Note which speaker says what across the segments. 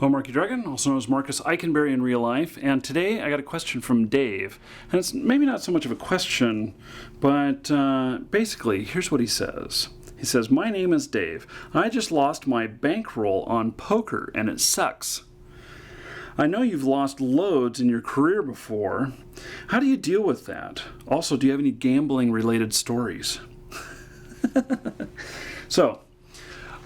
Speaker 1: Hello, Markee Dragon, also known as Marcus Eikenberry in real life, and today I got a question from Dave. And it's maybe not so much of a question, but basically, here's what he says. He says, "My name is Dave. I just lost my bankroll on poker, and it sucks. I know you've lost loads in your career before. How do you deal with that? Also, do you have any gambling-related stories?" So,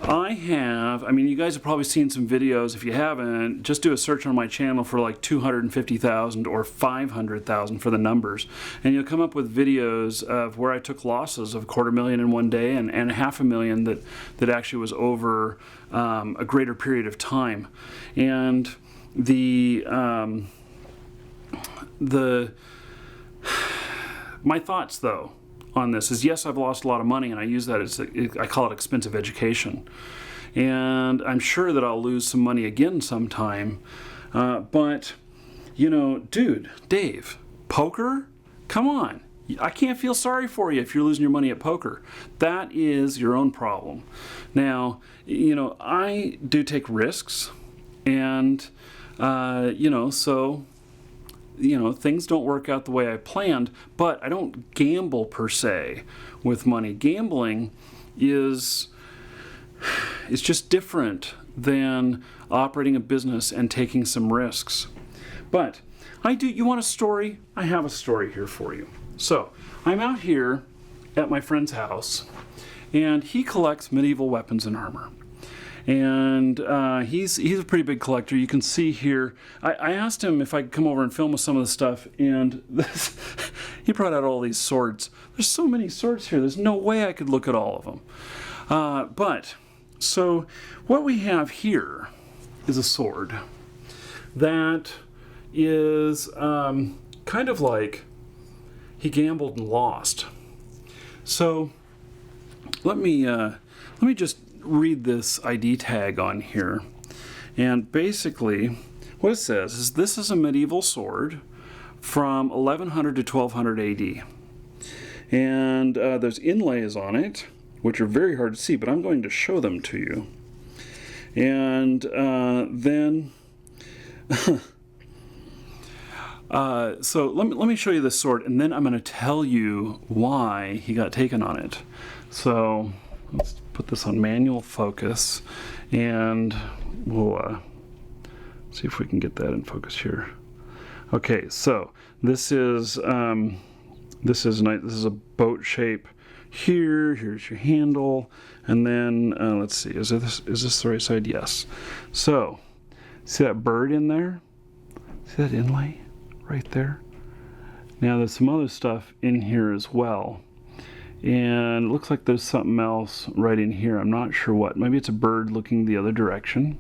Speaker 1: you guys have probably seen some videos. If you haven't, just do a search on my channel for like 250,000 or 500,000 for the numbers. And you'll come up with videos of where I took losses of $250,000 in one day and $500,000 that actually was over a greater period of time. And my thoughts, though, on this is, yes, I've lost a lot of money, and I use that as I call it expensive education. And I'm sure that I'll lose some money again sometime. But, you know, dude, Dave, poker? Come on. I can't feel sorry for you if you're losing your money at poker. That is your own problem. Now, you know, I do take risks, and, things don't work out the way I planned, but I don't gamble per se with money. Gambling is just different than operating a business and taking some risks. But you want a story? I have a story here for you. So I'm out here at my friend's house, and he collects medieval weapons and armor. And he's a pretty big collector. You can see here, I asked him if I could come over and film with some of the stuff, and he brought out all these swords. There's so many swords here, there's no way I could look at all of them. So what we have here is a sword that is kind of like he gambled and lost. So let me just read this ID tag on here. And basically what it says is this is a medieval sword from 1100 to 1200 AD. And there's inlays on it, which are very hard to see, but I'm going to show them to you. And then so let me show you this sword, and then I'm going to tell you why he got taken on it. So let's put this on manual focus, and we'll see if we can get that in focus here. Okay, so this is a boat shape here. Here's your handle, and then let's see, is this the right side? Yes. So see that bird in there? See that inlay right there? Now there's some other stuff in here as well. And it looks like there's something else right in here. I'm not sure what. Maybe it's a bird looking the other direction.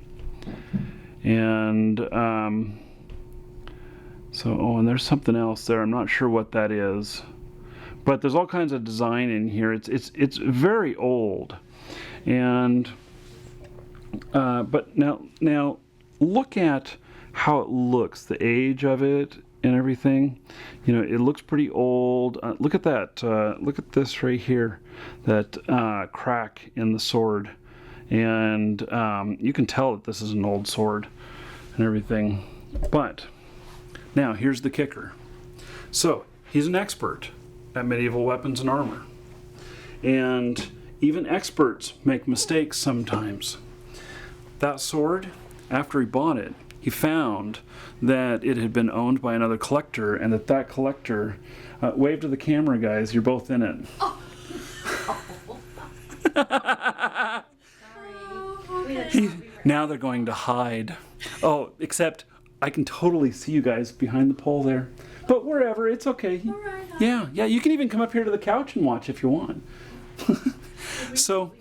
Speaker 1: And and there's something else there. I'm not sure what that is. But there's all kinds of design in here. It's very old. And but now look at how it looks, the age of it and everything. You know, it looks pretty old. Look at that. Look at this right here, that crack in the sword, and you can tell that this is an old sword and everything. But now here's the kicker. So he's an expert at medieval weapons and armor, and even experts make mistakes sometimes. That sword, after he bought it, he found that it had been owned by another collector, and that collector, wave to the camera, guys, you're both in it. Oh. Sorry. Now they're going to hide. Oh, except I can totally see you guys behind the pole there. But wherever, it's okay.
Speaker 2: All right,
Speaker 1: Yeah, you can even come up here to the couch and watch if you want. So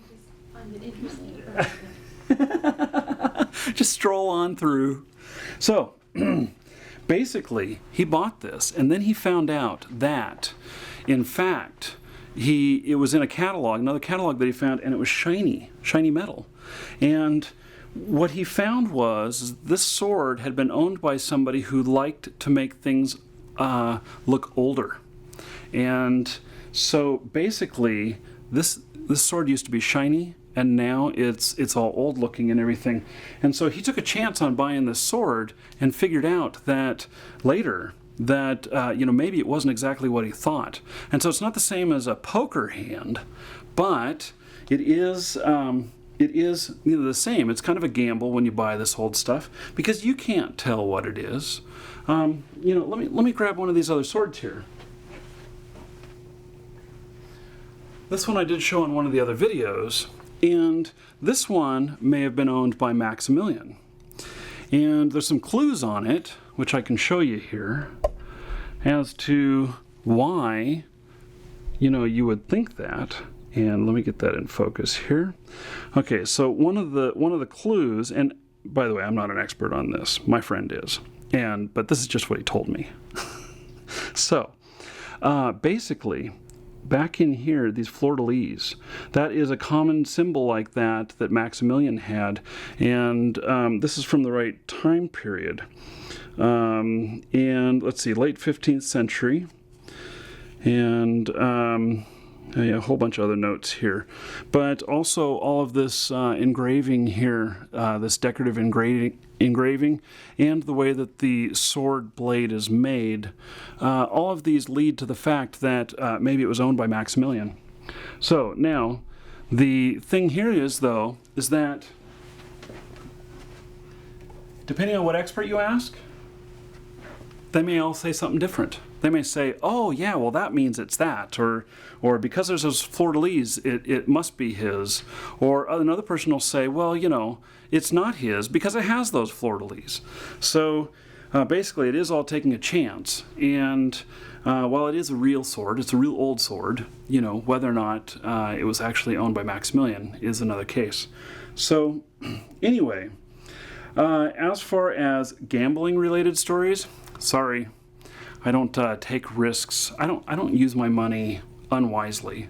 Speaker 1: just stroll on through. So basically he bought this, and then he found out that in fact it was in another catalog that he found, and it was shiny metal. And what he found was this sword had been owned by somebody who liked to make things look older. And so basically this sword used to be shiny and now it's all old looking and everything. And so he took a chance on buying this sword and figured out that later that maybe it wasn't exactly what he thought. And so it's not the same as a poker hand, but it is the same. It's kind of a gamble when you buy this old stuff because you can't tell what it is. Let me grab one of these other swords here. This one I did show in one of the other videos, and this one may have been owned by Maximilian. And there's some clues on it, which I can show you here, as to why, you would think that. And let me get that in focus here. Okay, so one of the clues, and by the way, I'm not an expert on this. My friend is, but this is just what he told me. So, basically, back in here, these fleur-de-lis, that is a common symbol like that Maximilian had, and this is from the right time period. And let's see, late 15th century, and a whole bunch of other notes here, but also all of this engraving here, this decorative engraving, and the way that the sword blade is made, all of these lead to the fact that maybe it was owned by Maximilian. So now, the thing here is that depending on what expert you ask, they may all say something different. They may say, oh yeah, well that means it's that, or because there's those fleur-de-lis, it must be his. Or another person will say, well, it's not his because it has those fleur-de-lis. So basically it is all taking a chance. And while it is a real sword, it's a real old sword, whether or not it was actually owned by Maximilian is another case. So anyway, as far as gambling related stories, sorry, I don't take risks. I don't use my money unwisely.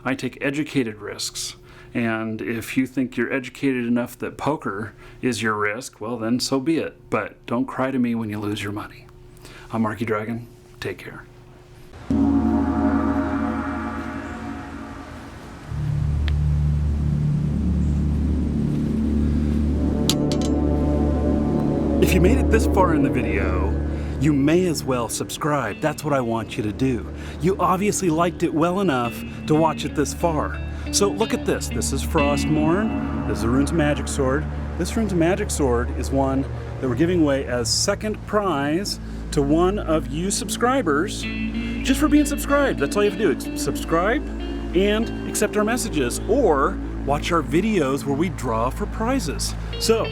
Speaker 1: I take educated risks. And if you think you're educated enough that poker is your risk, well then so be it. But don't cry to me when you lose your money. I'm Markee Dragon. Take care. If you made it this far in the video, you may as well subscribe. That's what I want you to do. You obviously liked it well enough to watch it this far. So look at this. This is Frostmourne. This is a Runes of Magic sword. This Runes of Magic sword is one that we're giving away as second prize to one of you subscribers just for being subscribed. That's all you have to do. Subscribe and accept our messages or watch our videos where we draw for prizes. So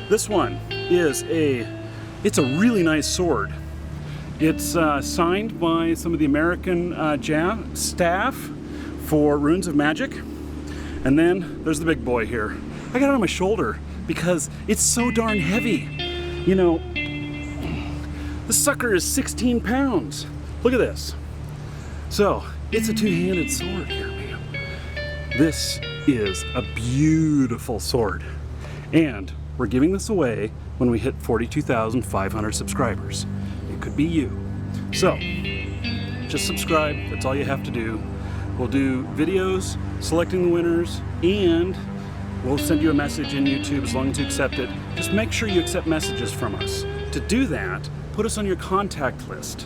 Speaker 1: this one is it's a really nice sword. It's signed by some of the American staff for Runes of Magic. And then there's the big boy here. I got it on my shoulder because it's so darn heavy. The sucker is 16 pounds. Look at this. So it's a two-handed sword here, man. This is a beautiful sword. And we're giving this away when we hit 42,500 subscribers. It could be you. So, just subscribe. That's all you have to do. We'll do videos selecting the winners, and we'll send you a message in YouTube as long as you accept it. Just make sure you accept messages from us. To do that, put us on your contact list.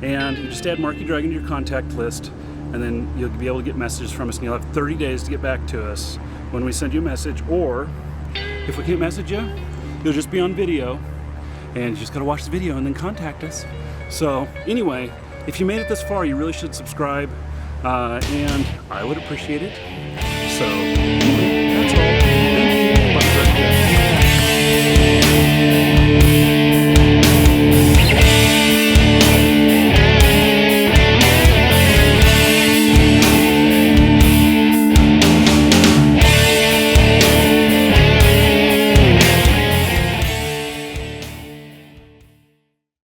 Speaker 1: And you just add Markee Dragon to your contact list, and then you'll be able to get messages from us, and you'll have 30 days to get back to us when we send you a message. Or if we can't message you, you'll just be on video, and you just gotta watch the video and then contact us. So anyway, if you made it this far, you really should subscribe, and I would appreciate it. So anyway, that's all. Thank you. Bye.